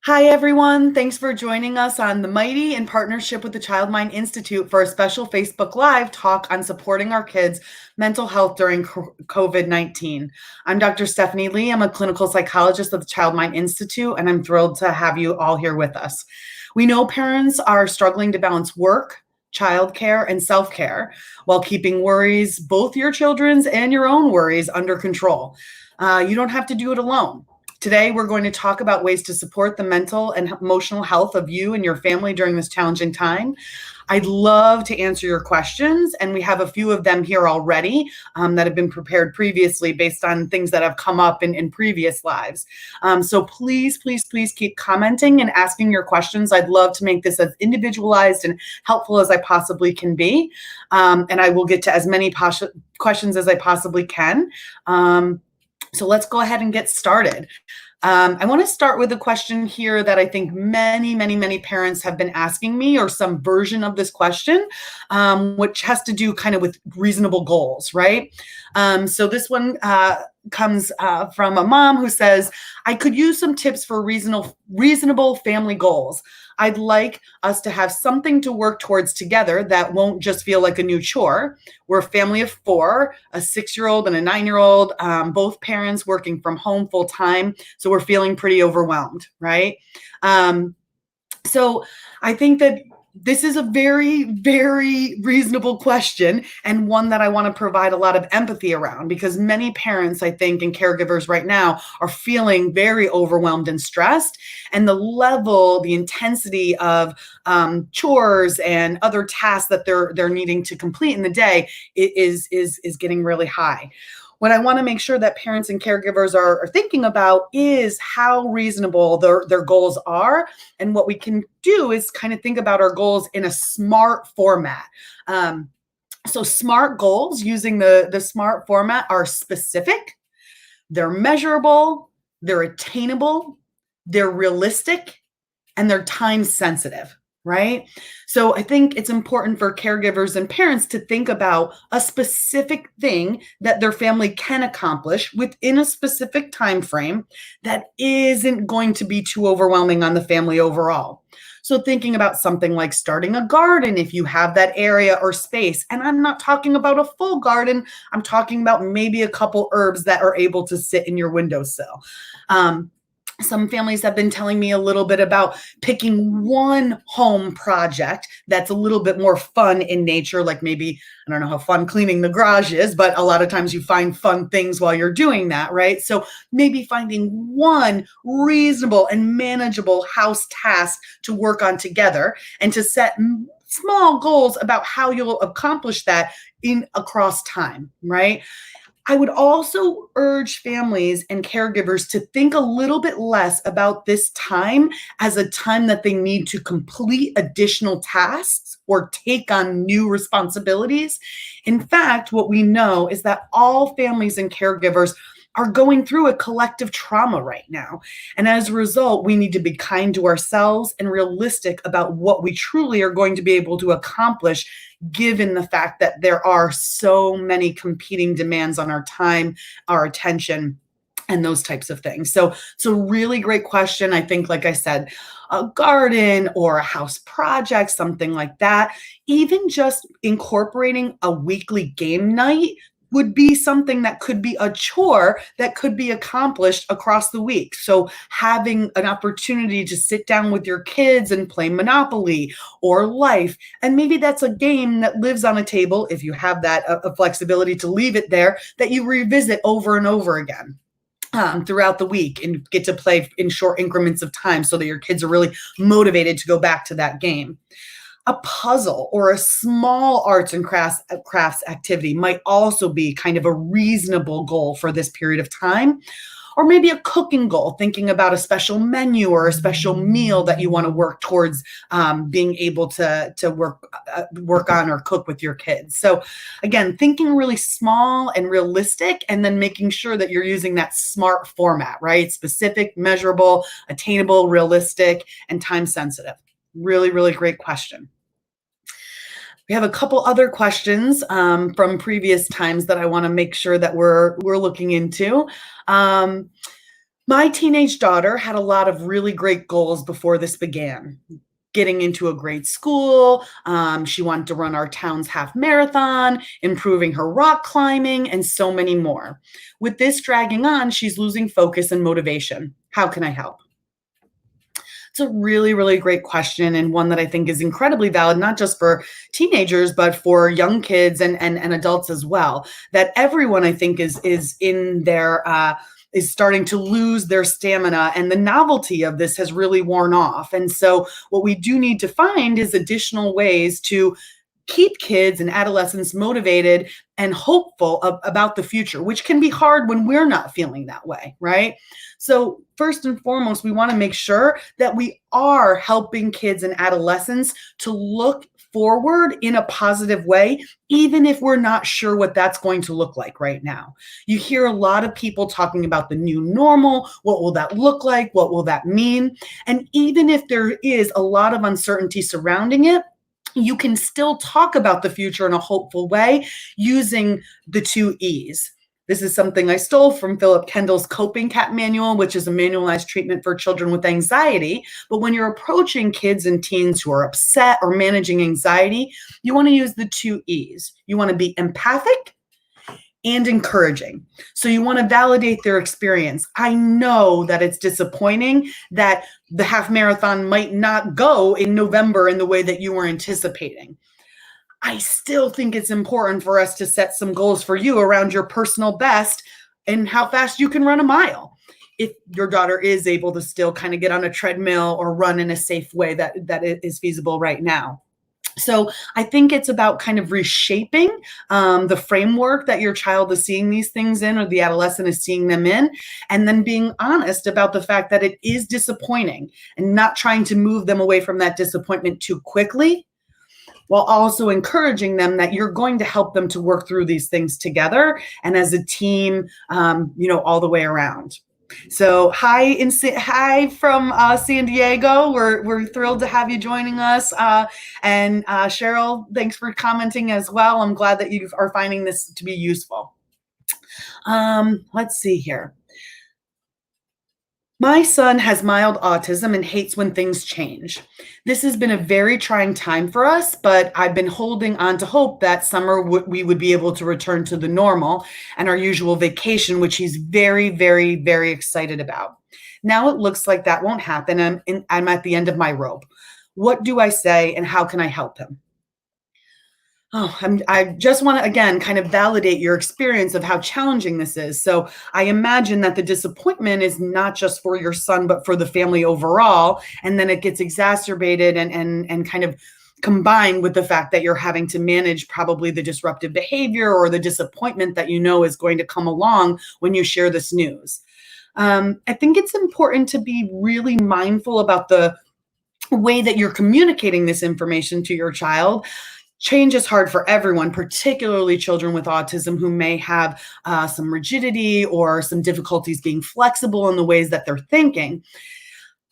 Hi, everyone. Thanks for joining us on The Mighty in partnership with the Child Mind Institute for a special Facebook Live talk on supporting our kids' mental health during COVID-19. I'm Dr. Stephanie Lee. I'm a clinical psychologist at the Child Mind Institute, and I'm thrilled to have you all here with us. We know parents are struggling to balance work, childcare, and self-care while keeping worries, both your children's and your own worries, under control. You don't have to do it alone. Today, we're going to talk about ways to support the mental and emotional health of you and your family during this challenging time. I'd love to answer your questions, and we have a few of them here already that have been prepared previously based on things that have come up in previous lives. So please keep commenting and asking your questions. I'd love to make this as individualized and helpful as I possibly can be, and I will get to as many questions as I possibly can. So let's go ahead and get started. I want to start with a question here that I think many parents have been asking me, or some version of this question, which has to do kind of with reasonable goals, right? So this one comes from a mom who says, I could use some tips for reasonable family goals. I'd like us to have something to work towards together that won't just feel like a new chore. We're a family of 4, a 6-year-old and a 9-year-old, both parents working from home full time. So we're feeling pretty overwhelmed, right? So I think that this is a very reasonable question, and one that I want to provide a lot of empathy around, because many parents, I think, and caregivers right now are feeling very overwhelmed and stressed, and the intensity of chores and other tasks that they're needing to complete in the day is getting really high. What I want to make sure that parents and caregivers are thinking about is how reasonable their goals are. And what we can do is kind of think about our goals in a SMART format. So SMART goals, using the SMART format, are specific, they're measurable, they're attainable, they're realistic, and they're time sensitive. Right? So I think it's important for caregivers and parents to think about a specific thing that their family can accomplish within a specific time frame that isn't going to be too overwhelming on the family overall. So thinking about something like starting a garden if you have that area or space. And I'm not talking about a full garden. I'm talking about maybe a couple herbs that are able to sit in your windowsill. Some families have been telling me a little bit about picking one home project that's a little bit more fun in nature, like maybe, I don't know how fun cleaning the garage is, but a lot of times you find fun things while you're doing that, right? So maybe finding one reasonable and manageable house task to work on together, and to set small goals about how you'll accomplish that across time, right? I would also urge families and caregivers to think a little bit less about this time as a time that they need to complete additional tasks or take on new responsibilities. In fact, what we know is that all families and caregivers are going through a collective trauma right now. And as a result, we need to be kind to ourselves and realistic about what we truly are going to be able to accomplish, given the fact that there are so many competing demands on our time, our attention, and those types of things. So it's a really great question. I think, like I said, a garden or a house project, something like that, even just incorporating a weekly game night would be something that could be a chore that could be accomplished across the week. So having an opportunity to sit down with your kids and play Monopoly or Life, and maybe that's a game that lives on a table, if you have that flexibility to leave it there, that you revisit over and over again throughout the week, and get to play in short increments of time so that your kids are really motivated to go back to that game. A puzzle or a small arts and crafts activity might also be kind of a reasonable goal for this period of time. Or maybe a cooking goal, thinking about a special menu or a special meal that you want to work towards being able to work on or cook with your kids. So again, thinking really small and realistic, and then making sure that you're using that SMART format, right? Specific, measurable, attainable, realistic, and time sensitive. Really great question. We have a couple other questions from previous times that I want to make sure that we're looking into. My teenage daughter had a lot of really great goals before this began. Getting into a great school, she wanted to run our town's half marathon, improving her rock climbing, and so many more. With this dragging on, she's losing focus and motivation. How can I help? It's a really, really great question, and one that I think is incredibly valid, not just for teenagers, but for young kids and adults as well. That everyone, I think, is in their is starting to lose their stamina, and the novelty of this has really worn off. And so what we do need to find is additional ways to keep kids and adolescents motivated and hopeful about the future, which can be hard when we're not feeling that way, right? So first and foremost, we want to make sure that we are helping kids and adolescents to look forward in a positive way, even if we're not sure what that's going to look like right now. You hear a lot of people talking about the new normal. What will that look like? What will that mean? And even if there is a lot of uncertainty surrounding it, you can still talk about the future in a hopeful way using the 2 E's. This is something I stole from Philip Kendall's Coping Cat Manual, which is a manualized treatment for children with anxiety. But when you're approaching kids and teens who are upset or managing anxiety, you want to use the 2 E's. You want to be empathic and encouraging. So you want to validate their experience. I know that it's disappointing that the half marathon might not go in November in the way that you were anticipating. I still think it's important for us to set some goals for you around your personal best and how fast you can run a mile. If your daughter is able to still kind of get on a treadmill or run in a safe way that is feasible right now. So I think it's about kind of reshaping the framework that your child is seeing these things in, or the adolescent is seeing them in, and then being honest about the fact that it is disappointing and not trying to move them away from that disappointment too quickly, while also encouraging them that you're going to help them to work through these things together and as a team, all the way around. So hi from San Diego. We're thrilled to have you joining us. And Cheryl, thanks for commenting as well. I'm glad that you are finding this to be useful. Let's see here. My son has mild autism and hates when things change. This has been a very trying time for us, but I've been holding on to hope that summer we would be able to return to the normal and our usual vacation, which he's very, very, very excited about. Now it looks like that won't happen. I'm at the end of my rope. What do I say and how can I help him? I just want to, again, kind of validate your experience of how challenging this is. So I imagine that the disappointment is not just for your son, but for the family overall. And then it gets exacerbated and kind of combined with the fact that you're having to manage probably the disruptive behavior or the disappointment that you know is going to come along when you share this news. I think it's important to be really mindful about the way that you're communicating this information to your child. Change is hard for everyone, particularly children with autism who may have some rigidity or some difficulties being flexible in the ways that they're thinking.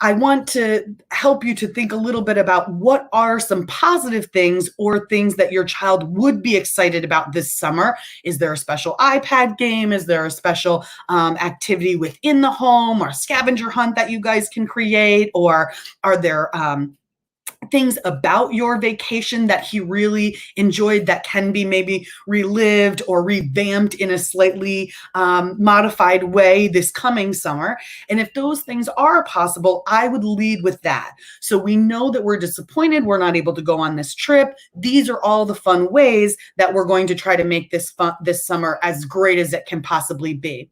I want to help you to think a little bit about what are some positive things or things that your child would be excited about this summer. Is there a special iPad game? Is there a special activity within the home or scavenger hunt that you guys can create? Or are there things about your vacation that he really enjoyed that can be maybe relived or revamped in a slightly modified way this coming summer? And if those things are possible, I would lead with that. So we know that we're disappointed, we're not able to go on this trip. These are all the fun ways that we're going to try to make this summer as great as it can possibly be.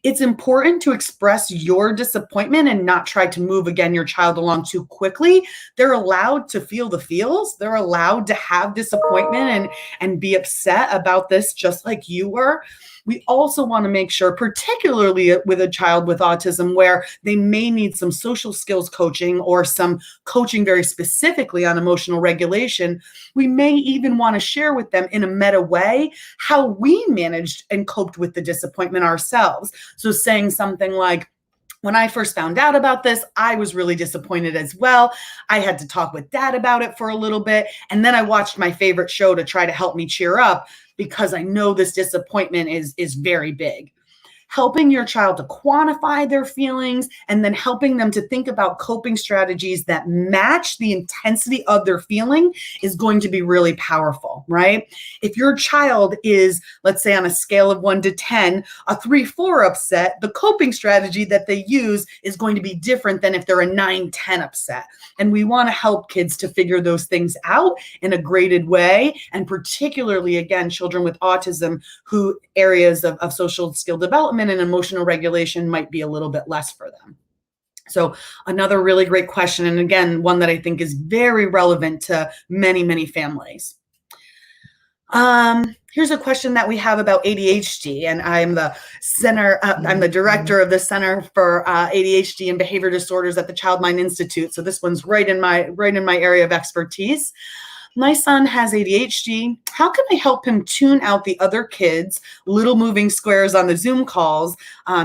It's important to express your disappointment and not try to move your child along too quickly. They're allowed to feel the feels. They're allowed to have disappointment and be upset about this just like you were. We also want to make sure, particularly with a child with autism, where they may need some social skills coaching or some coaching very specifically on emotional regulation, we may even want to share with them in a meta way how we managed and coped with the disappointment ourselves. So saying something like, when I first found out about this, I was really disappointed as well. I had to talk with Dad about it for a little bit. And then I watched my favorite show to try to help me cheer up because I know this disappointment is very big. helping your child to quantify their feelings and then helping them to think about coping strategies that match the intensity of their feeling is going to be really powerful, right? If your child is, let's say on a scale of 1 to 10, a 3-4 upset, the coping strategy that they use is going to be different than if they're a 9-10 upset. And we want to help kids to figure those things out in a graded way, and particularly, again, children with autism who areas of social skill development and emotional regulation might be a little bit less for them. So another really great question, and again, one that I think is very relevant to many, many families. Here's a question that we have about ADHD, and I'm the director of the Center for ADHD and Behavior Disorders at the Child Mind Institute. So this one's right in my area of expertise. My son has ADHD. How can I help him tune out the other kids' little moving squares on the Zoom calls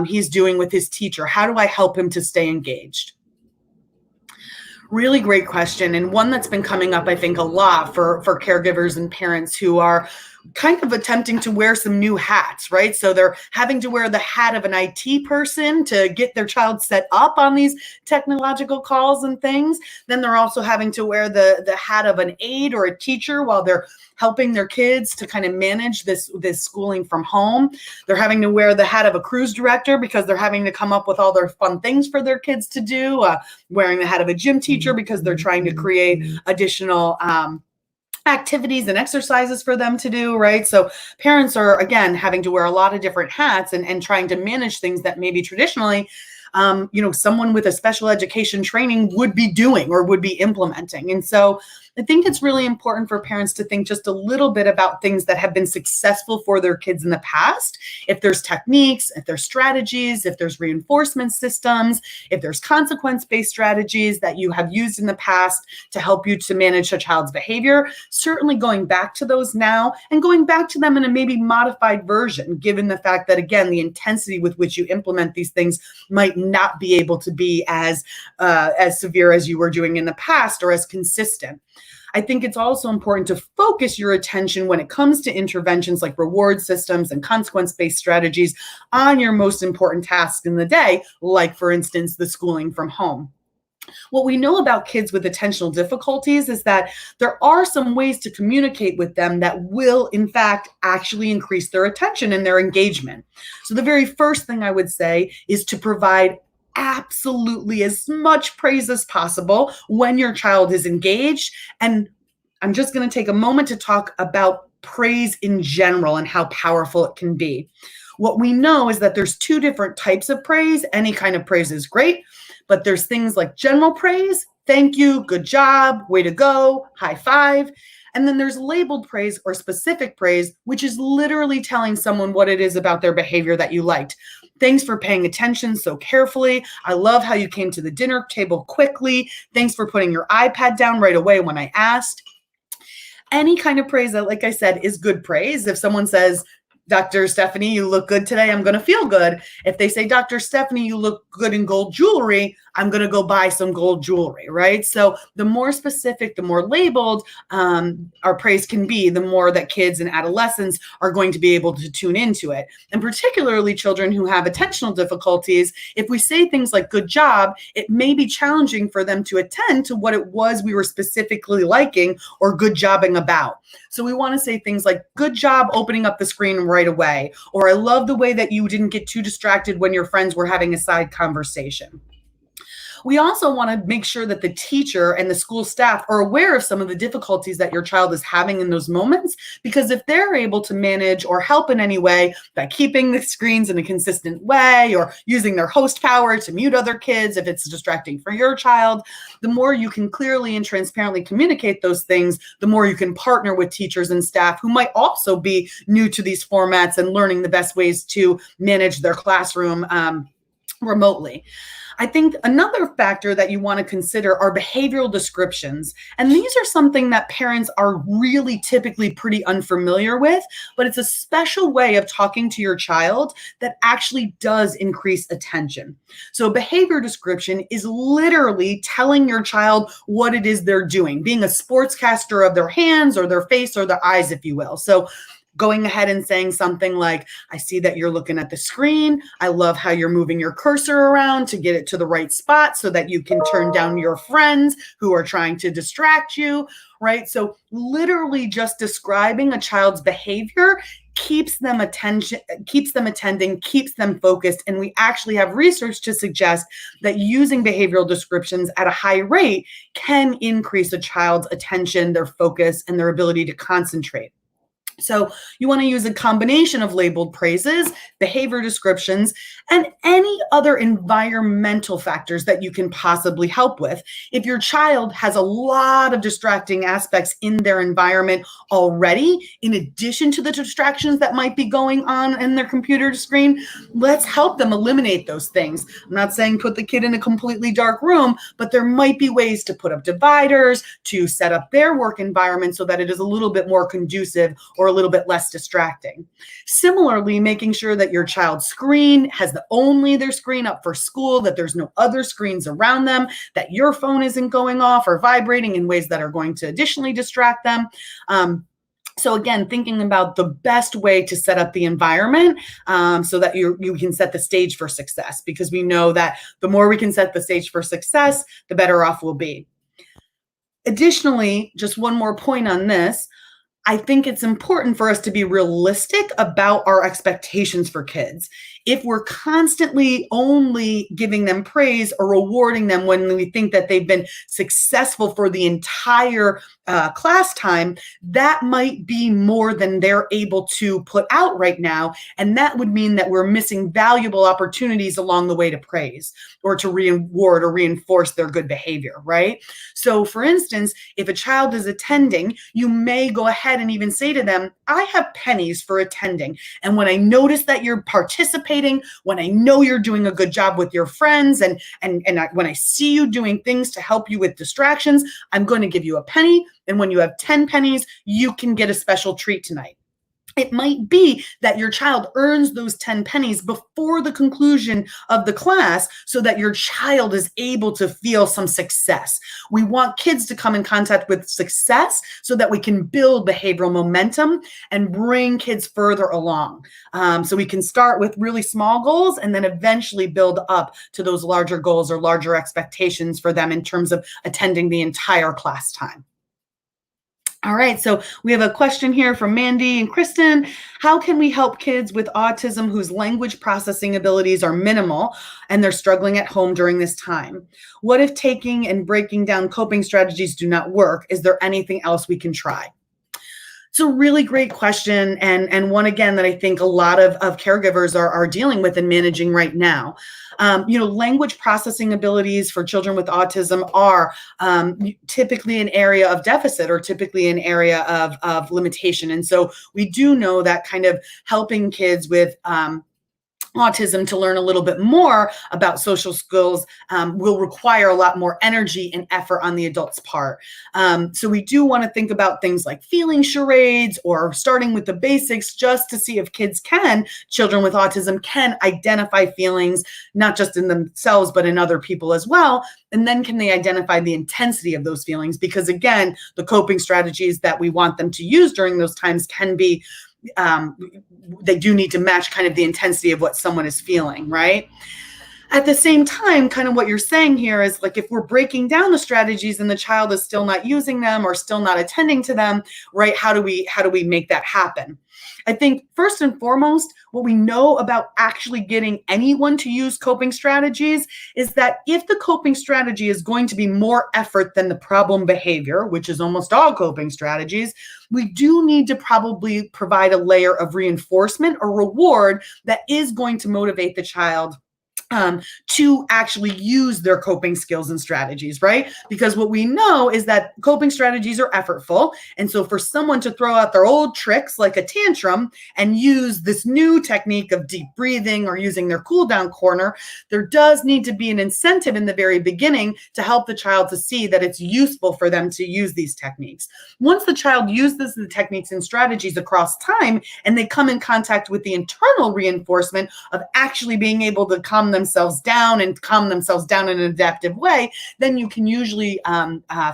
he's doing with his teacher? How do I help him to stay engaged? Really great question, and one that's been coming up, I think, a lot for caregivers and parents who are kind of attempting to wear some new hats, right? So they're having to wear the hat of an IT person to get their child set up on these technological calls and things. Then they're also having to wear the hat of an aide or a teacher while they're helping their kids to kind of manage this schooling from home. They're having to wear the hat of a cruise director because they're having to come up with all their fun things for their kids to do, wearing the hat of a gym teacher because they're trying to create additional activities and exercises for them to do, right? So parents are, again, having to wear a lot of different hats and trying to manage things that maybe traditionally someone with a special education training would be doing or would be implementing. And so I think it's really important for parents to think just a little bit about things that have been successful for their kids in the past. If there's techniques, if there's strategies, if there's reinforcement systems, if there's consequence-based strategies that you have used in the past to help you to manage a child's behavior, certainly going back to those now and going back to them in a maybe modified version, given the fact that, again, the intensity with which you implement these things might not be able to be as severe as you were doing in the past or as consistent. I think it's also important to focus your attention when it comes to interventions like reward systems and consequence-based strategies on your most important tasks in the day, like, for instance, the schooling from home. What we know about kids with attentional difficulties is that there are some ways to communicate with them that will, in fact, actually increase their attention and their engagement. So the very first thing I would say is to provide absolutely as much praise as possible when your child is engaged. And I'm just going to take a moment to talk about praise in general and how powerful it can be. What we know is that there's two different types of praise. Any kind of praise is great, but there's things like general praise, thank you, good job, way to go, high five. And then there's labeled praise or specific praise, which is literally telling someone what it is about their behavior that you liked. Thanks for paying attention so carefully. I love how you came to the dinner table quickly. Thanks for putting your iPad down right away when I asked. Any kind of praise that, like I said, is good praise. If someone says, Dr. Stephanie, you look good today, I'm going to feel good. If they say, Dr. Stephanie, you look good in gold jewelry, I'm going to go buy some gold jewelry, right? So the more specific, the more labeled our praise can be, the more that kids and adolescents are going to be able to tune into it. And particularly children who have attentional difficulties, if we say things like good job, it may be challenging for them to attend to what it was we were specifically liking or good jobbing about. So we want to say things like good job opening up the screen right away, or I love the way that you didn't get too distracted when your friends were having a side conversation. We also want to make sure that the teacher and the school staff are aware of some of the difficulties that your child is having in those moments, because if they're able to manage or help in any way by keeping the screens in a consistent way or using their host power to mute other kids if it's distracting for your child, the more you can clearly and transparently communicate those things, the more you can partner with teachers and staff who might also be new to these formats and learning the best ways to manage their classroom remotely. I think another factor that you want to consider are behavioral descriptions. And these are something that parents are really typically pretty unfamiliar with, but it's a special way of talking to your child that actually does increase attention. So a behavior description is literally telling your child what it is they're doing, being a sportscaster of their hands or their face or their eyes, if you will. So Going ahead and saying something like, I see that you're looking at the screen. I love how you're moving your cursor around to get it to the right spot so that you can turn down your friends who are trying to distract you, right? So literally just describing a child's behavior keeps them attending, keeps them focused. And we actually have research to suggest that using behavioral descriptions at a high rate can increase a child's attention, their focus, and their ability to concentrate. So you want to use a combination of labeled praises, behavior descriptions, and any other environmental factors that you can possibly help with. If your child has a lot of distracting aspects in their environment already, in addition to the distractions that might be going on in their computer screen, let's help them eliminate those things. I'm not saying put the kid in a completely dark room, but there might be ways to put up dividers, to set up their work environment so that it is a little bit more conducive or a little bit less distracting. Similarly, making sure that your child's screen has only their screen up for school, that there's no other screens around them, that your phone isn't going off or vibrating in ways that are going to additionally distract them. So again, thinking about the best way to set up the environment so that you can set the stage for success, because we know that the more we can set the stage for success, the better off we'll be. Additionally, just one more point on this, I think it's important for us to be realistic about our expectations for kids. If we're constantly only giving them praise or rewarding them when we think that they've been successful for the entire class time, that might be more than they're able to put out right now. And that would mean that we're missing valuable opportunities along the way to praise or to reward or reinforce their good behavior, right? So for instance, if a child is attending, you may go ahead and even say to them, I have pennies for attending. And when I notice that you're participating, when I know you're doing a good job with your friends, and when I see you doing things to help you with distractions, I'm going to give you a penny. And when you have 10 pennies, you can get a special treat tonight. It might be that your child earns those 10 pennies before the conclusion of the class so that your child is able to feel some success. We want kids to come in contact with success so that we can build behavioral momentum and bring kids further along. So we can start with really small goals and then eventually build up to those larger goals or larger expectations for them in terms of attending the entire class time. All right, so we have a question here from Mandy and Kristen. How can we help kids with autism whose language processing abilities are minimal and they're struggling at home during this time? What if taking and breaking down coping strategies do not work? Is there anything else we can try? It's a really great question, and one, again, that I think a lot of caregivers are dealing with and managing right now. Language processing abilities for children with autism are typically an area of deficit or typically an area of limitation. And so we do know that kind of helping kids with autism to learn a little bit more about social skills will require a lot more energy and effort on the adult's part. So we do want to think about things like feeling charades or starting with the basics just to see if children with autism can identify feelings, not just in themselves, but in other people as well. And then can they identify the intensity of those feelings? Because again, the coping strategies that we want them to use during those times can be they do need to match kind of the intensity of what someone is feeling, right? At the same time, kind of what you're saying here is like, if we're breaking down the strategies and the child is still not using them or still not attending to them, right? How do we make that happen? I think first and foremost, what we know about actually getting anyone to use coping strategies is that if the coping strategy is going to be more effort than the problem behavior, which is almost all coping strategies, we do need to probably provide a layer of reinforcement or reward that is going to motivate the child to actually use their coping skills and strategies, right? Because what we know is that coping strategies are effortful. And so for someone to throw out their old tricks like a tantrum and use this new technique of deep breathing or using their cool down corner, there does need to be an incentive in the very beginning to help the child to see that it's useful for them to use these techniques. Once the child uses the techniques and strategies across time and they come in contact with the internal reinforcement of actually being able to calm themselves down and calm themselves down in an adaptive way, then you can usually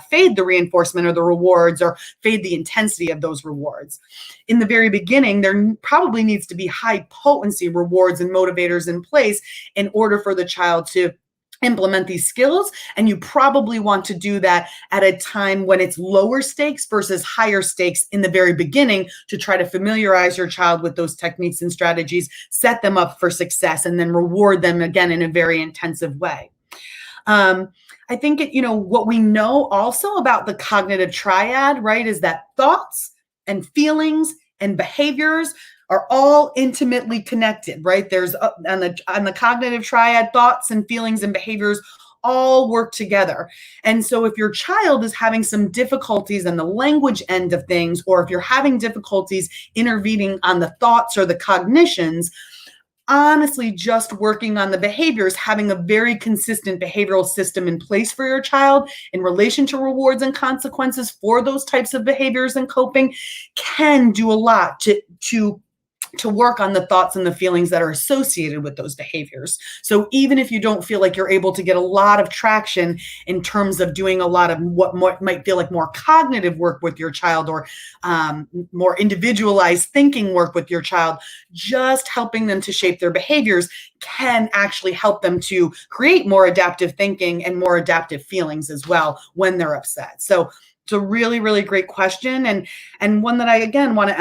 fade the reinforcement or the rewards, or fade the intensity of those rewards. In the very beginning, there probably needs to be high potency rewards and motivators in place in order for the child to implement these skills. And you probably want to do that at a time when it's lower stakes versus higher stakes in the very beginning, to try to familiarize your child with those techniques and strategies, set them up for success, and then reward them again in a very intensive way. I think what we know also about the cognitive triad, right, is that thoughts and feelings and behaviors are all intimately connected, right? There's on the cognitive triad, thoughts and feelings and behaviors all work together. And so if your child is having some difficulties on the language end of things, or if you're having difficulties intervening on the thoughts or the cognitions, honestly, just working on the behaviors, having a very consistent behavioral system in place for your child in relation to rewards and consequences for those types of behaviors and coping, can do a lot to work on the thoughts and the feelings that are associated with those behaviors. So even if you don't feel like you're able to get a lot of traction in terms of doing a lot of what might feel like more cognitive work with your child, or more individualized thinking work with your child, just helping them to shape their behaviors can actually help them to create more adaptive thinking and more adaptive feelings as well when they're upset. So it's a really, really great question, and one that I, again, want to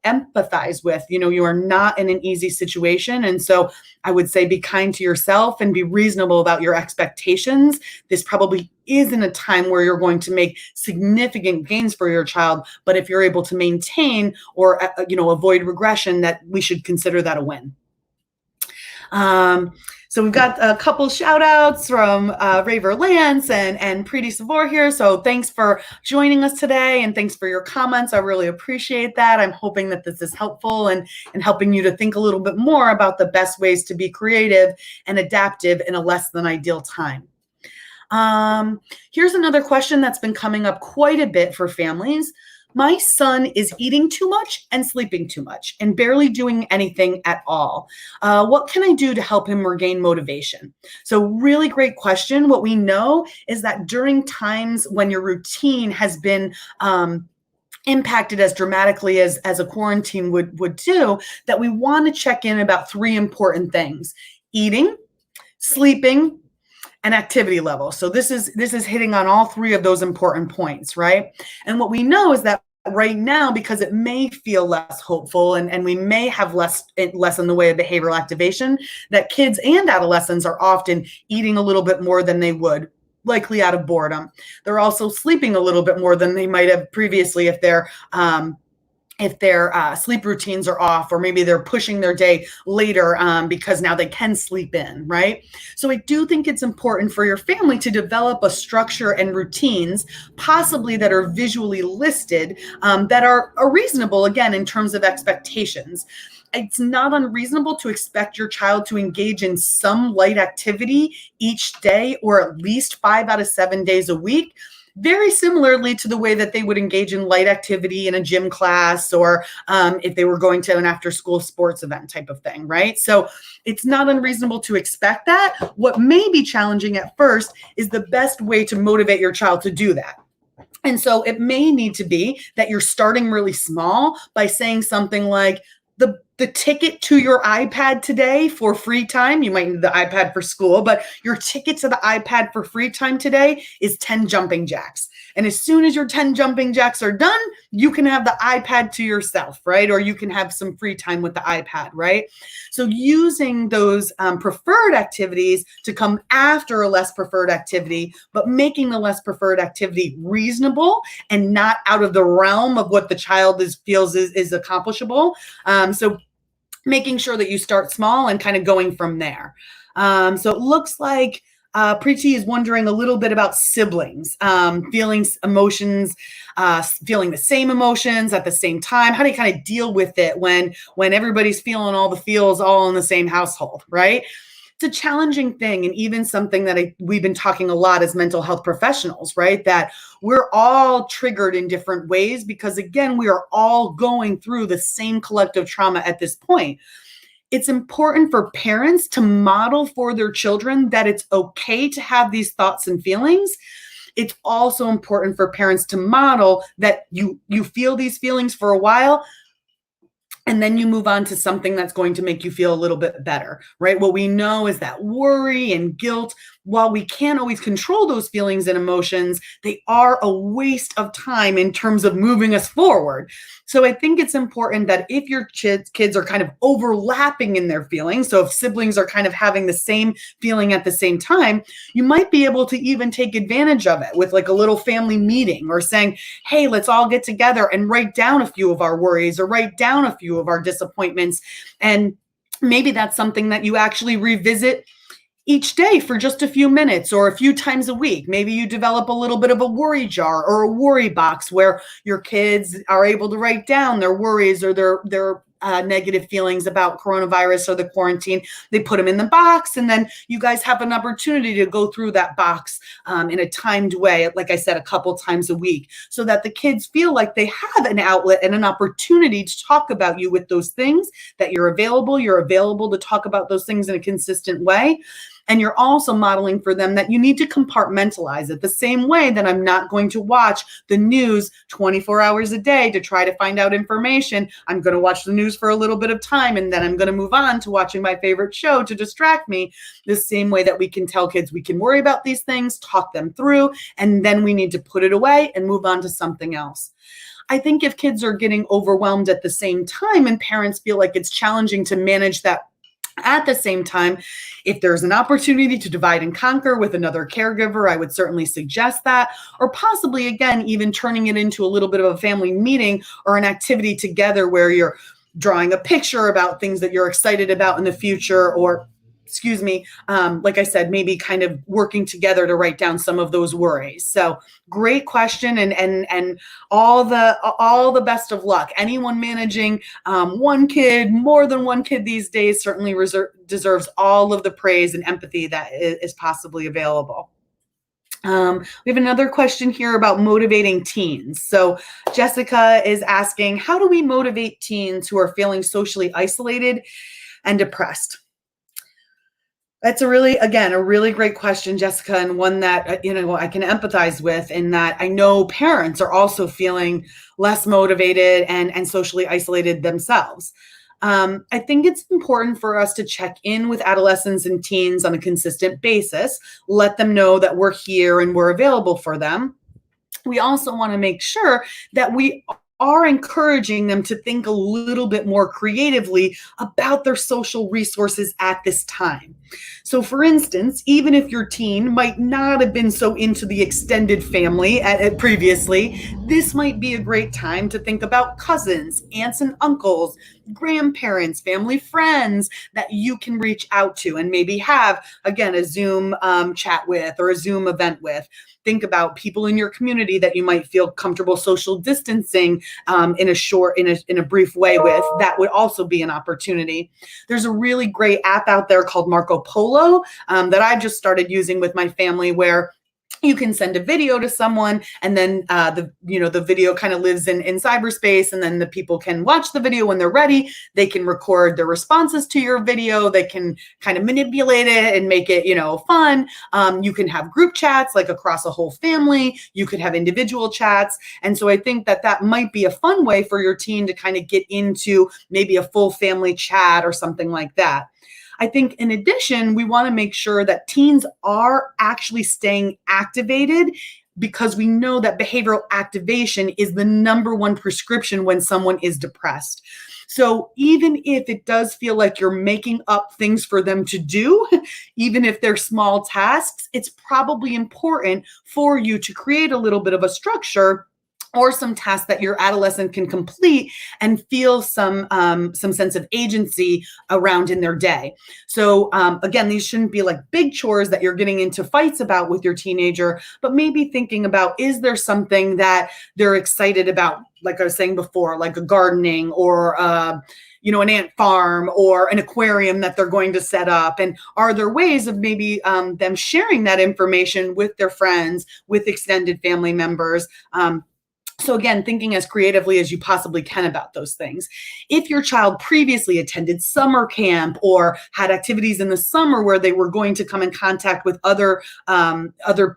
empathize with. You are not in an easy situation, and so I would say be kind to yourself and be reasonable about your expectations. This probably isn't a time where you're going to make significant gains for your child, but if you're able to maintain or avoid regression, that we should consider that a win. So we've got a couple shout outs from Raver Lance and Preeti Savor here. So thanks for joining us today, and thanks for your comments. I really appreciate that. I'm hoping that this is helpful and helping you to think a little bit more about the best ways to be creative and adaptive in a less than ideal time. Here's another question that's been coming up quite a bit for families. My son is eating too much and sleeping too much and barely doing anything at all. What can I do to help him regain motivation? So really great question. What we know is that during times when your routine has been impacted as dramatically as a quarantine would do, that we want to check in about three important things: eating, sleeping, and activity level. So this is hitting on all three of those important points, right? And what we know is that right now, because it may feel less hopeful and we may have less in the way of behavioral activation, that kids and adolescents are often eating a little bit more than they would, likely out of boredom. They're also sleeping a little bit more than they might have previously if their sleep routines are off, or maybe they're pushing their day later because now they can sleep in, right? So I do think it's important for your family to develop a structure and routines, possibly that are visually listed, that are reasonable, again, in terms of expectations. It's not unreasonable to expect your child to engage in some light activity each day, or at least 5 out of 7 days a week, very similarly to the way that they would engage in light activity in a gym class, or if they were going to an after-school sports event type of thing, right? So it's not unreasonable to expect that. What may be challenging at first is the best way to motivate your child to do that. And so it may need to be that you're starting really small by saying something like, the ticket to your iPad today for free time, you might need the iPad for school, but your ticket to the iPad for free time today is 10 jumping jacks. And as soon as your 10 jumping jacks are done, you can have the iPad to yourself, right? Or you can have some free time with the iPad, right? So using those preferred activities to come after a less preferred activity, but making the less preferred activity reasonable and not out of the realm of what the child feels is accomplishable. So making sure that you start small and kind of going from there. So it looks like Preeti is wondering a little bit about siblings, feelings, emotions, feeling the same emotions at the same time. How do you kind of deal with it when everybody's feeling all the feels all in the same household, right? It's a challenging thing, and even something that we've been talking a lot as mental health professionals, right? That we're all triggered in different ways because, again, we are all going through the same collective trauma at this point. it's important for parents to model for their children that it's okay to have these thoughts and feelings. It's also important for parents to model that you feel these feelings for a while, and then you move on to something that's going to make you feel a little bit better, right? What we know is that worry and guilt, while we can't always control those feelings and emotions, they are a waste of time in terms of moving us forward. So I think it's important that if your kids are kind of overlapping in their feelings, so if siblings are kind of having the same feeling at the same time, you might be able to even take advantage of it with like a little family meeting, or saying, hey, let's all get together and write down a few of our worries or write down a few of our disappointments. And maybe that's something that you actually revisit each day for just a few minutes or a few times a week. Maybe you develop a little bit of a worry jar or a worry box where your kids are able to write down their worries or their negative feelings about coronavirus or the quarantine. They put them in the box, and then you guys have an opportunity to go through that box in a timed way, like I said, a couple times a week, so that the kids feel like they have an outlet and an opportunity to talk about you with those things, that you're available to talk about those things in a consistent way. And you're also modeling for them that you need to compartmentalize it the same way that I'm not going to watch the news 24 hours a day to try to find out information. I'm going to watch the news for a little bit of time, and then I'm going to move on to watching my favorite show to distract me. The same way that we can tell kids we can worry about these things, talk them through, and then we need to put it away and move on to something else. I think if kids are getting overwhelmed at the same time and parents feel like it's challenging to manage that at the same time, if there's an opportunity to divide and conquer with another caregiver, I would certainly suggest that. Or possibly, again, even turning it into a little bit of a family meeting or an activity together where you're drawing a picture about things that you're excited about in the future, or like I said, maybe kind of working together to write down some of those worries. So great question, and all the best of luck. Anyone managing one kid, more than one kid these days, certainly deserves all of the praise and empathy that is possibly available. We have another question here about motivating teens. So Jessica is asking, how do we motivate teens who are feeling socially isolated and depressed? That's a really great question, Jessica, and one that, I can empathize with, in that I know parents are also feeling less motivated and socially isolated themselves. I think it's important for us to check in with adolescents and teens on a consistent basis, let them know that we're here and we're available for them. We also want to make sure that we are encouraging them to think a little bit more creatively about their social resources at this time. So for instance, even if your teen might not have been so into the extended family previously, this might be a great time to think about cousins, aunts and uncles, grandparents, family friends that you can reach out to and maybe have, again, a Zoom chat with or a Zoom event with. Think about people in your community that you might feel comfortable social distancing in a brief way with. That would also be an opportunity. There's a really great app out there called Marco Polo that I just started using with my family, where you can send a video to someone, and then the video kind of lives in cyberspace, and then the people can watch the video when they're ready. They can record their responses to your video. They can kind of manipulate it and make it, fun. You can have group chats like across a whole family. You could have individual chats. And so I think that might be a fun way for your teen to kind of get into maybe a full family chat or something like that. I think in addition, we want to make sure that teens are actually staying activated, because we know that behavioral activation is the number one prescription when someone is depressed. So even if it does feel like you're making up things for them to do, even if they're small tasks, it's probably important for you to create a little bit of a structure or some tasks that your adolescent can complete and feel some sense of agency around in their day. So again, these shouldn't be like big chores that you're getting into fights about with your teenager, but maybe thinking about, is there something that they're excited about, like I was saying before, like a gardening or an ant farm or an aquarium that they're going to set up? And are there ways of maybe them sharing that information with their friends, with extended family members? So again, thinking as creatively as you possibly can about those things. If your child previously attended summer camp or had activities in the summer where they were going to come in contact with other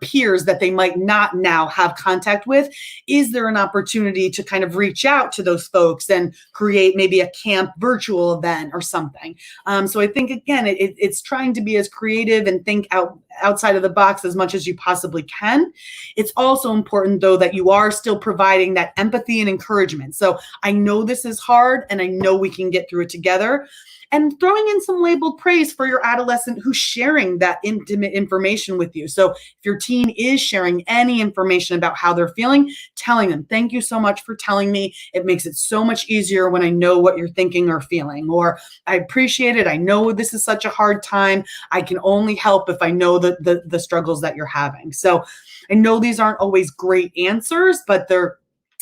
peers that they might not now have contact with, is there an opportunity to kind of reach out to those folks and create maybe a camp virtual event or something? So I think again, it's trying to be as creative and think outside of the box as much as you possibly can. It's also important though that you are still providing that empathy and encouragement. So I know this is hard and I know we can get through it together. And throwing in some labeled praise for your adolescent who's sharing that intimate information with you. So if your teen is sharing any information about how they're feeling, telling them, thank you so much for telling me. It makes it so much easier when I know what you're thinking or feeling. Or I appreciate it. I know this is such a hard time. I can only help if I know the struggles that you're having. So I know these aren't always great answers, but they're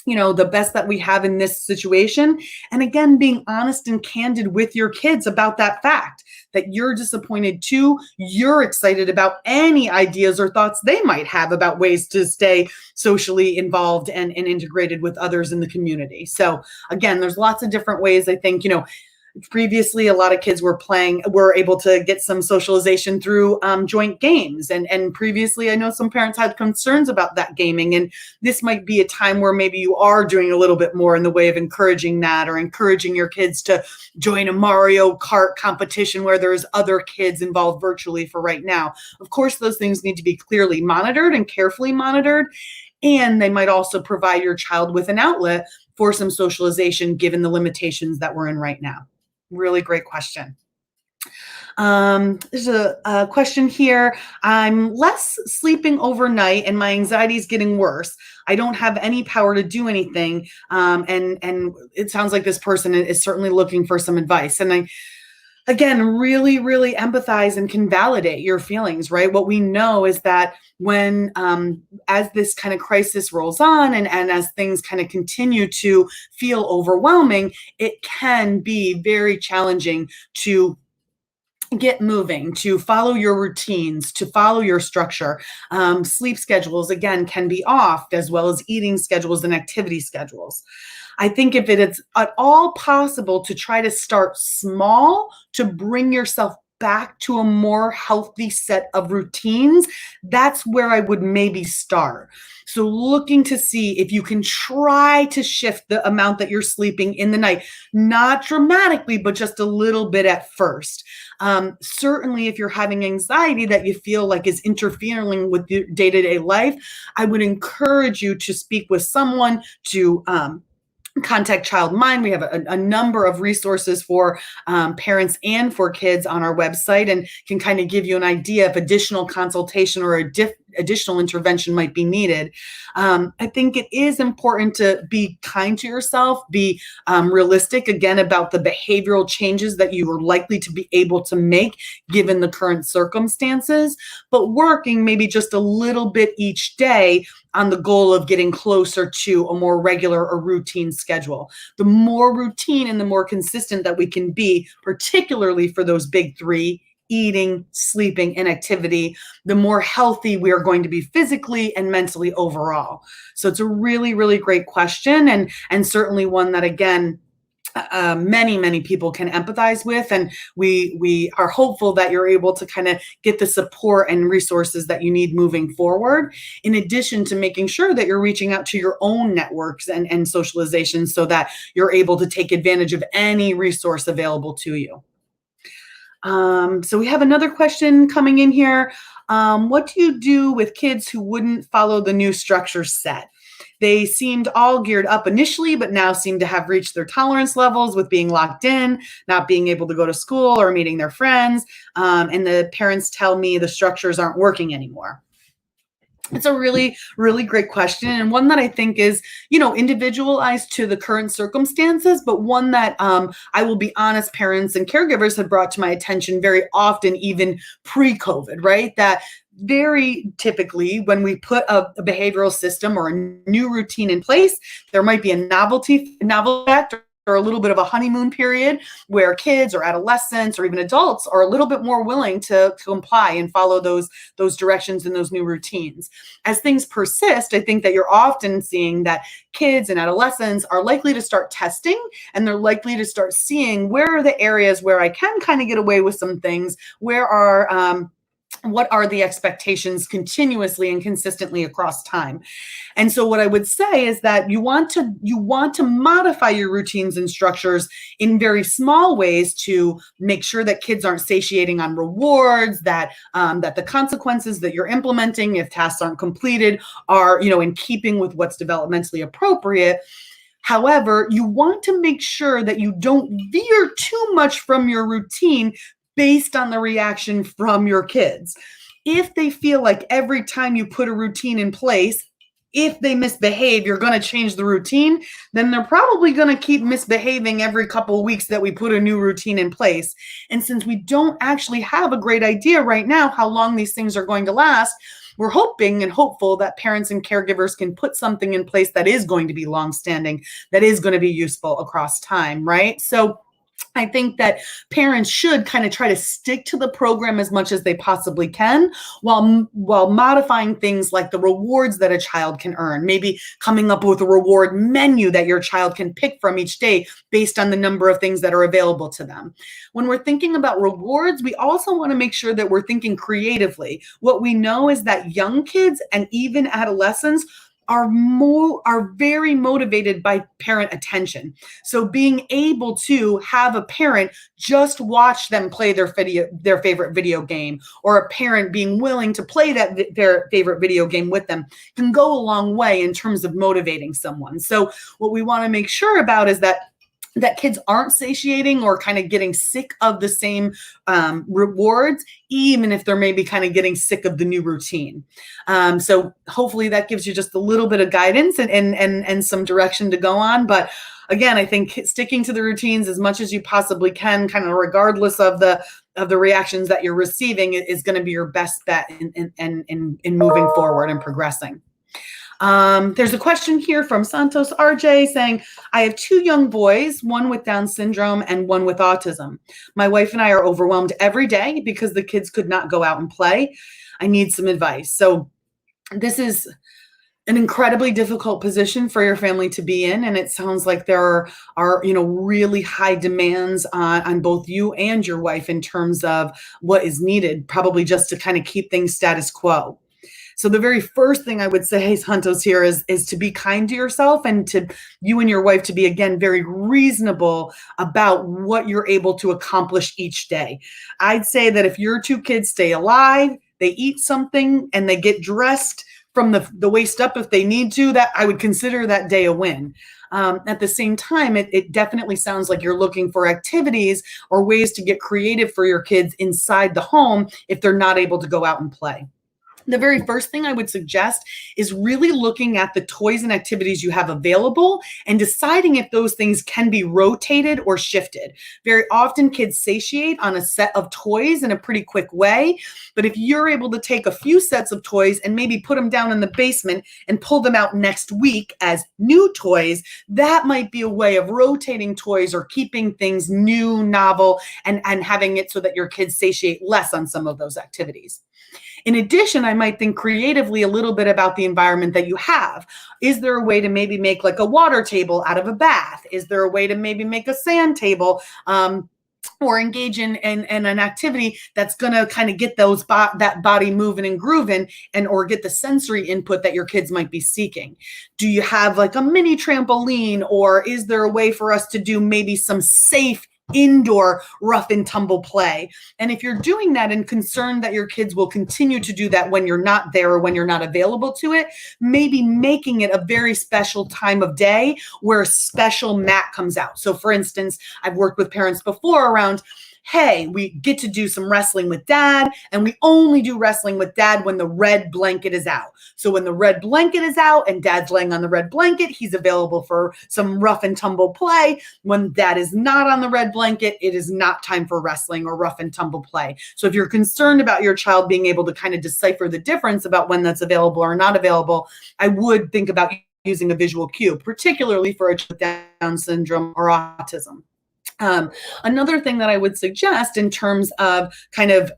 the best that we have in this situation. And again, being honest and candid with your kids about that fact that you're disappointed too. You're excited about any ideas or thoughts they might have about ways to stay socially involved and integrated with others in the community. So again, there's lots of different ways. I think, previously, a lot of kids were able to get some socialization through joint games. And previously, I know some parents had concerns about that gaming. And this might be a time where maybe you are doing a little bit more in the way of encouraging that, or encouraging your kids to join a Mario Kart competition where there's other kids involved virtually for right now. Of course, those things need to be clearly monitored and carefully monitored. And they might also provide your child with an outlet for some socialization given the limitations that we're in right now. Really great question. There's a question here. I'm less sleeping overnight and my anxiety is getting worse. I don't have any power to do anything. And it sounds like this person is certainly looking for some advice. And I, again, really, really empathize and can validate your feelings, right? What we know is that when, as this kind of crisis rolls on and as things kind of continue to feel overwhelming, it can be very challenging to get moving, to follow your routines, to follow your structure. Sleep schedules, again, can be off, as well as eating schedules and activity schedules. I think if it is at all possible to try to start small to bring yourself back to a more healthy set of routines, that's where I would maybe start. So looking to see if you can try to shift the amount that you're sleeping in the night, not dramatically, but just a little bit at first. Certainly, if you're having anxiety that you feel like is interfering with your day-to-day life, I would encourage you to speak with someone, to contact Child Mind. We have a number of resources for parents and for kids on our website, and can kind of give you an idea if additional consultation or additional intervention might be needed. I think it is important to be kind to yourself, be realistic again about the behavioral changes that you are likely to be able to make given the current circumstances, but working maybe just a little bit each day on the goal of getting closer to a more regular or routine schedule. The more routine and the more consistent that we can be, particularly for those big three: eating, sleeping, and activity, the more healthy we are going to be physically and mentally overall. So it's a really, really great question, and certainly one that, again, many people can empathize with, and we are hopeful that you're able to kind of get the support and resources that you need moving forward, in addition to making sure that you're reaching out to your own networks and socialization so that you're able to take advantage of any resource available to you. So we have another question coming in here. What do you do with kids who wouldn't follow the new structure set? They seemed all geared up initially, but now seem to have reached their tolerance levels with being locked in, not being able to go to school or meeting their friends. And the parents tell me the structures aren't working anymore. It's a really, really great question, and one that I think is, individualized to the current circumstances, but one that I will be honest, parents and caregivers have brought to my attention very often, even pre-COVID, right? That very typically when we put a behavioral system or a new routine in place, there might be a novelty factor or a little bit of a honeymoon period where kids or adolescents or even adults are a little bit more willing to comply and follow those directions and those new routines. As things persist, I think that you're often seeing that kids and adolescents are likely to start testing, and they're likely to start seeing where are the areas where I can kind of get away with some things, where are what are the expectations continuously and consistently across time. And so what I would say is that you want to modify your routines and structures in very small ways to make sure that kids aren't satiating on rewards, that that the consequences that you're implementing if tasks aren't completed are, in keeping with what's developmentally appropriate. However, you want to make sure that you don't veer too much from your routine based on the reaction from your kids. If they feel like every time you put a routine in place, if they misbehave, you're going to change the routine, then they're probably going to keep misbehaving every couple of weeks that we put a new routine in place. And since we don't actually have a great idea right now how long these things are going to last, we're hoping and hopeful that parents and caregivers can put something in place that is going to be longstanding, that is going to be useful across time, right? So I think that parents should kind of try to stick to the program as much as they possibly can while modifying things like the rewards that a child can earn, maybe coming up with a reward menu that your child can pick from each day based on the number of things that are available to them. When we're thinking about rewards, we also want to make sure that we're thinking creatively. What we know is that young kids and even adolescents are very motivated by parent attention. So being able to have a parent just watch them play their favorite video game, or a parent being willing to play their favorite video game with them, can go a long way in terms of motivating someone. So what we want to make sure about is that kids aren't satiating or kind of getting sick of the same rewards, even if they're maybe kind of getting sick of the new routine. So hopefully that gives you just a little bit of guidance and some direction to go on. But again, I think sticking to the routines as much as you possibly can, kind of regardless of the reactions that you're receiving, is going to be your best bet in moving forward and progressing. There's a question here from Santos RJ saying, I have 2 young boys, one with Down syndrome and one with autism. My wife and I are overwhelmed every day because the kids could not go out and play. I need some advice. So this is an incredibly difficult position for your family to be in. And it sounds like there are really high demands on both you and your wife in terms of what is needed, probably just to kind of keep things status quo. So the very first thing I would say, Santos, here is to be kind to yourself, and to you and your wife to be, again, very reasonable about what you're able to accomplish each day. I'd say that if your 2 kids stay alive, they eat something, and they get dressed from the waist up if they need to, that I would consider that day a win. At the same time, it definitely sounds like you're looking for activities or ways to get creative for your kids inside the home if they're not able to go out and play. The very first thing I would suggest is really looking at the toys and activities you have available and deciding if those things can be rotated or shifted. Very often kids satiate on a set of toys in a pretty quick way, but if you're able to take a few sets of toys and maybe put them down in the basement and pull them out next week as new toys, that might be a way of rotating toys or keeping things new, novel, and having it so that your kids satiate less on some of those activities. In addition, I might think creatively a little bit about the environment that you have. Is there a way to maybe make like a water table out of a bath? Is there a way to maybe make a sand table? Or engage in an activity that's going to kind of get that body moving and grooving, or get the sensory input that your kids might be seeking. Do you have like a mini trampoline, or is there a way for us to do maybe some safe indoor rough and tumble play? And if you're doing that and concerned that your kids will continue to do that when you're not there or when you're not available to it, maybe making it a very special time of day where a special mat comes out. So for instance, I've worked with parents before around, hey, we get to do some wrestling with dad, and we only do wrestling with dad when the red blanket is out. So when the red blanket is out and dad's laying on the red blanket, he's available for some rough and tumble play. When dad is not on the red blanket, it is not time for wrestling or rough and tumble play. So if you're concerned about your child being able to kind of decipher the difference about when that's available or not available, I would think about using a visual cue, particularly for a child with Down syndrome or autism. Another thing that I would suggest in terms of kind of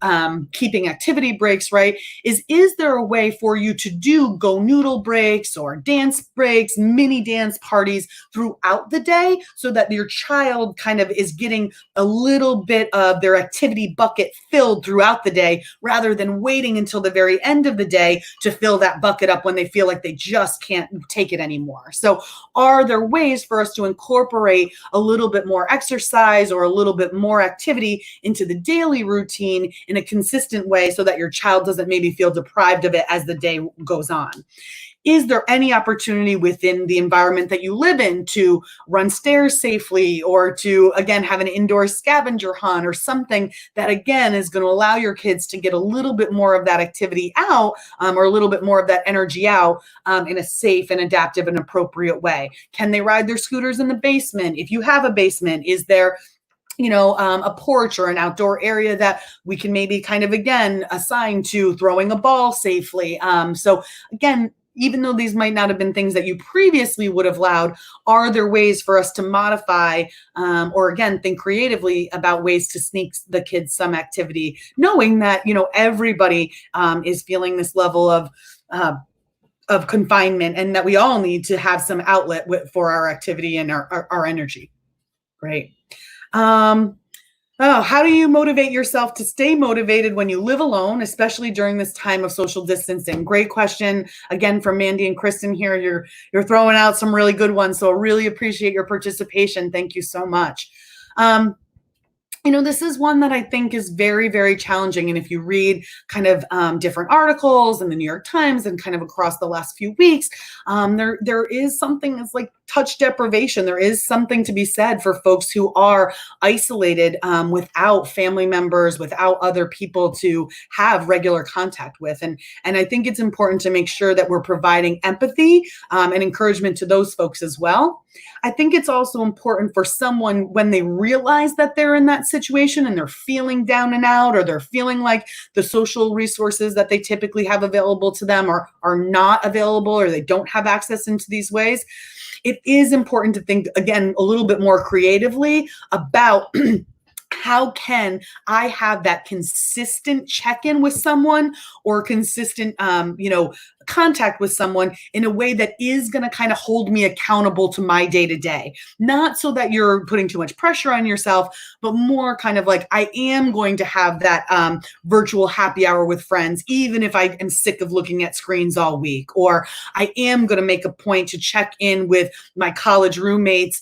keeping activity breaks, right, is there a way for you to do go noodle breaks or dance breaks, mini dance parties throughout the day so that your child kind of is getting a little bit of their activity bucket filled throughout the day rather than waiting until the very end of the day to fill that bucket up when they feel like they just can't take it anymore. So are there ways for us to incorporate a little bit more exercise or a little bit more activity into the daily routine in a consistent way so that your child doesn't maybe feel deprived of it as the day goes on? Is there any opportunity within the environment that you live in to run stairs safely or to, again, have an indoor scavenger hunt or something that, again, is going to allow your kids to get a little bit more of that activity out or a little bit more of that energy out in a safe and adaptive and appropriate way? Can they ride their scooters in the basement? If you have a basement, is there a porch or an outdoor area that we can maybe kind of, again, assign to throwing a ball safely? So again, even though these might not have been things that you previously would have allowed, are there ways for us to modify or, again, think creatively about ways to sneak the kids some activity, knowing that, everybody is feeling this level of confinement and that we all need to have some outlet for our activity and our energy. Great. How do you motivate yourself to stay motivated when you live alone, especially during this time of social distancing? Great question. Again, from Mandy and Kristen here, you're throwing out some really good ones. So I really appreciate your participation. Thank you so much. This is one that I think is very, very challenging. And if you read kind of different articles in the New York Times and kind of across the last few weeks, there is something that's like touch deprivation. There is something to be said for folks who are isolated without family members, without other people to have regular contact with. And I think it's important to make sure that we're providing empathy and encouragement to those folks as well. I think it's also important for someone when they realize that they're in that situation and they're feeling down and out, or they're feeling like the social resources that they typically have available to them are not available, or they don't have access into these ways. It is important to think, again, a little bit more creatively about how can I have that consistent check-in with someone or consistent, contact with someone in a way that is going to kind of hold me accountable to my day-to-day. Not so that you're putting too much pressure on yourself, but more kind of like, I am going to have that virtual happy hour with friends, even if I am sick of looking at screens all week. Or I am going to make a point to check in with my college roommates,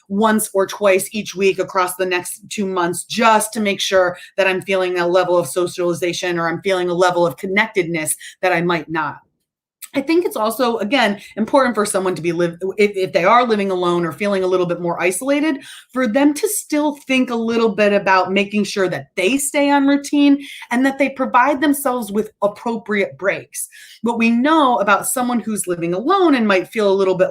once or twice each week across the next 2 months, just to make sure that I'm feeling a level of socialization or I'm feeling a level of connectedness that I might not. I think it's also, again, important for someone to be if they are living alone or feeling a little bit more isolated, for them to still think a little bit about making sure that they stay on routine and that they provide themselves with appropriate breaks. What we know about someone who's living alone and might feel a little bit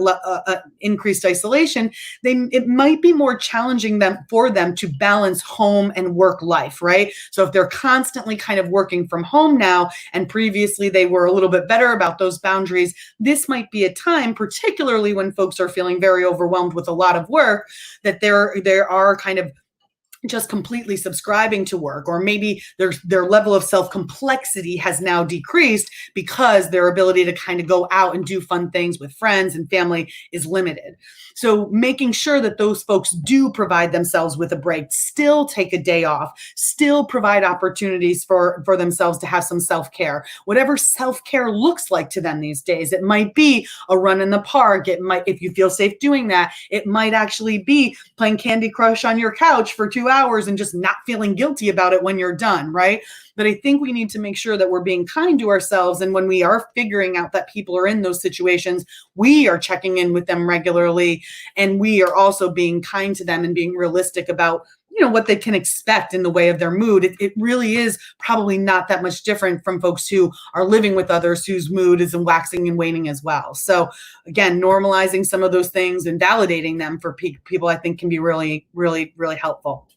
increased isolation, it might be more challenging for them to balance home and work life, right? So if they're constantly kind of working from home now, and previously they were a little bit better about those boundaries, this might be a time, particularly when folks are feeling very overwhelmed with a lot of work, that there are kind of just completely subscribing to work, or maybe their level of self-complexity has now decreased because their ability to kind of go out and do fun things with friends and family is limited. So making sure that those folks do provide themselves with a break, still take a day off, still provide opportunities for themselves to have some self-care, whatever self-care looks like to them these days. It might be a run in the park. It might, if you feel safe doing that, it might actually be playing Candy Crush on your couch for 2 hours and just not feeling guilty about it when you're done, right? But I think we need to make sure that we're being kind to ourselves. And when we are figuring out that people are in those situations, we are checking in with them regularly. And we are also being kind to them and being realistic about, what they can expect in the way of their mood. It really is probably not that much different from folks who are living with others whose mood is waxing and waning as well. So again, normalizing some of those things and validating them for people, I think, can be really, really, really helpful.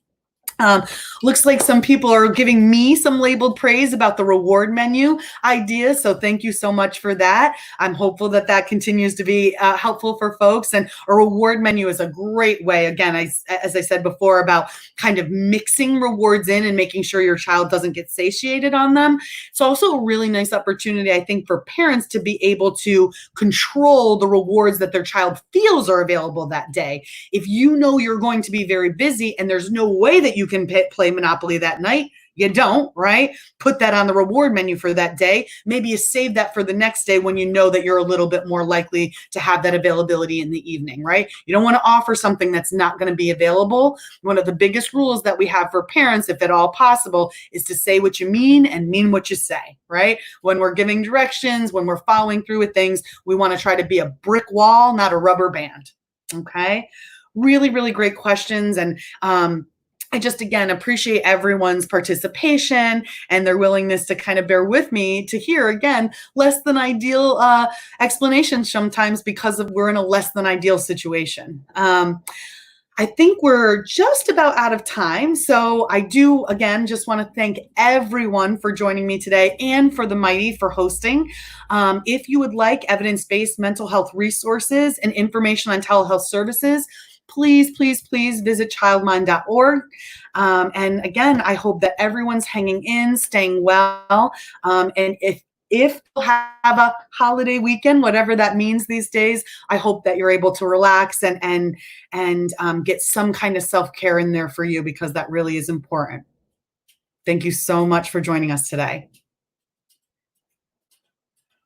Um, Looks like some people are giving me some labeled praise about the reward menu idea. So thank you so much for that. I'm hopeful that that continues to be helpful for folks. And a reward menu is a great way, again, as I said before, about kind of mixing rewards in and making sure your child doesn't get satiated on them. It's also a really nice opportunity, I think, for parents to be able to control the rewards that their child feels are available that day. If you know you're going to be very busy and there's no way that you can play Monopoly that night, you don't, right? Put that on the reward menu for that day. Maybe you save that for the next day when you know that you're a little bit more likely to have that availability in the evening, right? You don't want to offer something that's not going to be available. One of the biggest rules that we have for parents, if at all possible, is to say what you mean and mean what you say, right? When we're giving directions, when we're following through with things, we want to try to be a brick wall, not a rubber band. Okay. Really, really great questions. And I just, again, appreciate everyone's participation and their willingness to kind of bear with me to hear, again, less than ideal explanations sometimes because we're in a less than ideal situation. I think we're just about out of time. So I do, again, just want to thank everyone for joining me today and for the Mighty for hosting. If you would like evidence-based mental health resources and information on telehealth services, please, please, please visit childmind.org. And again, I hope that everyone's hanging in, staying well. And if you'll have a holiday weekend, whatever that means these days, I hope that you're able to relax and get some kind of self-care in there for you, because that really is important. Thank you so much for joining us today.